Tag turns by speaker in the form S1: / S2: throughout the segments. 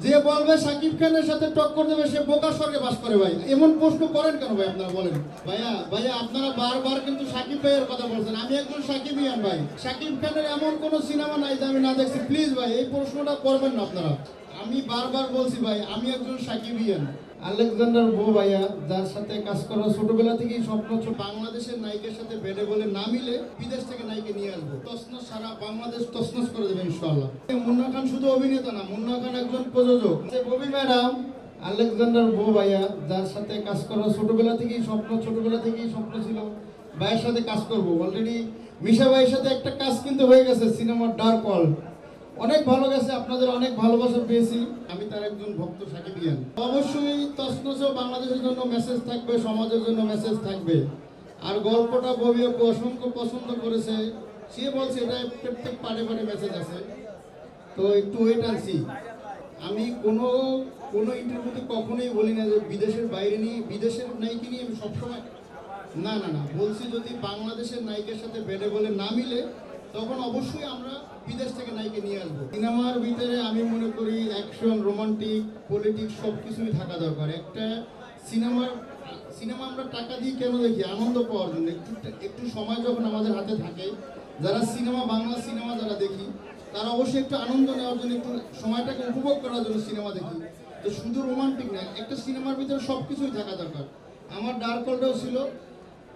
S1: যে বলবে সাকিব খানের সাথে টক্কর দেবে সে বোকার স্বর্গে বাস করে ভাই। এমন প্রশ্ন করেন কেন ভাই আপনারা বলেন? ভাইয়া আপনারা বারবার কিন্তু সাকিব ভাইয়ের কথা বলছেন। আমি একজন সাকিবিয়ান ভাই। সাকিব খানের এমন কোন সিনেমা নাই যে আমি না দেখছি। প্লিজ ভাই এই প্রশ্নটা করবেন না আপনারা। আমি বারবার বলছি ভাই আমি একজন সাকিবিয়ান। আলেকজান্ডার বো ভাইয়া যার সাথে কাজ করা ছোটবেলা থেকেই স্বপ্ন ছিল বাংলাদেশের নায়িকার সাথে বেডে বলে না মিলে বিদেশ থেকে নায়িকা নিয়ে আসবো। তসনস সারা বাংলাদেশ তসনস করে দেবে ইনশাআল্লাহ। মুন্না খান শুধু অভিনেতা না, মুন্না খান একজন প্রযোজক। ববি ম্যাডাম আলেকজান্ডার বো ভাইয়া যার সাথে কাজ করা ছোটবেলা থেকেই স্বপ্ন ছিল ভাইয়ের সাথে কাজ করব। অলরেডি মিশা ভাইয়ের সাথে একটা কাজ কিন্তু হয়ে গেছে সিনেমার ডার্ক ওয়ার্ল্ড। অনেক ভালো গেছে, আপনাদের অনেক ভালোবাসা পেয়েছি। আমি তার একজন ভক্ত সাকিবিয়ান। অবশ্যই তসনসেও বাংলাদেশের জন্য মেসেজ থাকবে, সমাজের জন্য মেসেজ থাকবে। আর গল্পটা ববি অসংখ্য পছন্দ করেছে। সে বলছে এটা প্রত্যেক পাড়ে মেসেজ আছে। তো একটু ওয়েট আনছি। আমি কোনো ইন্টারভিউতে কখনোই বলি না যে বিদেশের বাইরে নিয়ে, বিদেশের নায়িকা নিয়ে আমি সবসময় না বলছি যদি বাংলাদেশের নায়িকার সাথে বেডে বলে না মিলে তখন অবশ্যই আমরা বিদেশ থেকে নায়িকা নিয়ে আসবো। সিনেমার ভিতরে আমি মনে করি অ্যাকশন, রোমান্টিক, পলিটিক্স সব কিছুই থাকা দরকার। একটা সিনেমা আমরা টাকা দিয়ে কেন দেখি? আনন্দ পাওয়ার জন্য। একটু সময় যখন আমাদের হাতে থাকে, যারা বাংলা সিনেমা যারা দেখি তারা অবশ্যই একটু আনন্দ নেওয়ার জন্য, একটু সময়টাকে উপভোগ করার জন্য সিনেমা দেখি। তো শুধু রোমান্টিক না, একটা সিনেমার ভিতরে সব কিছুই থাকা দরকার। আমার ডার্ক ওয়ার্ল্ডও ছিল,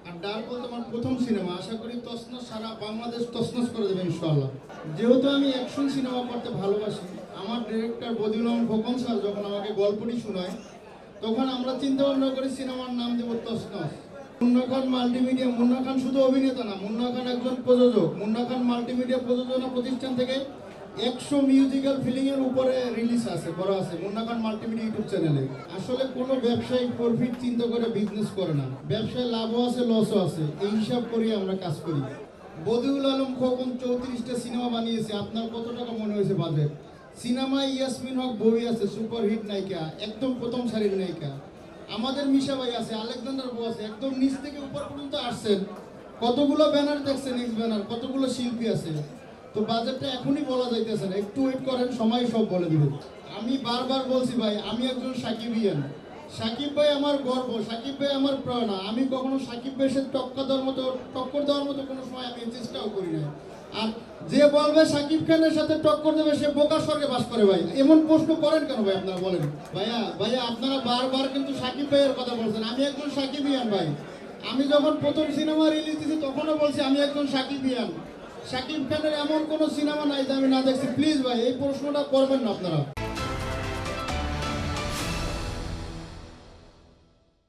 S1: আর ডার্ক ওয়ার্ল্ড আমার প্রথম সিনেমা। আশা করি তসনস সারা বাংলাদেশ তসনস করে দেবে ইনশাআল্লাহ। যেহেতু আমি অ্যাকশন সিনেমা করতে ভালোবাসি, আমার ডিরেক্টর বদিউল আলম খোকন স্যার যখন আমাকে গল্পটি শোনায় তখন আমরা চিন্তা ভাবনা করি সিনেমার নাম দেব তসনস। মুন্না খান মাল্টিমিডিয়া, মুন্না খান শুধু অভিনেতা না, মুন্না খান একজন প্রযোজক। মুন্না খান মাল্টিমিডিয়া প্রযোজনা প্রতিষ্ঠান থেকে 100 মিউজিক্যাল ফিল্মের উপরে রিলিজ করা আছে মুন্না খান মাল্টিমিডিয়া ইউটিউব চ্যানেলে। আসলে কোনো ব্যবসায়িক প্রফিট চিন্তা করে বিজনেস করে না, ব্যবসায় লাভও আছে লসও আছে, এই হিসাব করে আমরা কাজ করি। বদিউল আলম খোকন 34টা সিনেমা বানিয়েছে। আপনার কত টাকা মনে হয়েছে বাজেট? সিনেমায় ইয়াসমিন হক ববি আছে, সুপারহিট নায়িকা, একদম প্রথম সারির নায়িকা। আমাদের মিশা ভাই আছে, আলেকজান্ডার বো আছে, একদম নিচ থেকে উপর পর্যন্ত আসছেন। কতগুলো ব্যানার দেখছেন, এক্স ব্যানার, কতগুলো শিল্পী আছে। তো বাজেটটা এখনই বলা যাইতেছে না, একটু ওয়েট করেন, সময় সব বলে দিবে। আমি বারবার বলছি ভাই আমি একজন সাকিবিয়ান। সাকিব ভাই আমার গর্ব, সাকিব ভাই আমার প্রেরণা। আমি কখনো সাকিব ভাইয়ের সাথে টক্কর দেওয়ার মতো কোনো সময় আমি চেষ্টাও করি না। আর যে বলবে সাকিব খানের সাথে টক্কর দেবে সে বোকার স্বর্গে বাস করে ভাই। এমন প্রশ্ন করেন কেন ভাই আপনারা বলেন? ভাইয়া আপনারা বারবার কিন্তু সাকিব ভাইয়ের কথা বলছেন। আমি একজন সাকিবিয়ান ভাই। আমি যখন প্রথম সিনেমা রিলিজ দিয়েছি তখনও বলছি আমি একজন সাকিবিয়ান। সাকিব খানের এমন কোন সিনেমা নাই যে আমি না দেখছি। প্লিজ ভাই এই প্রশ্নটা করবেন না আপনারা।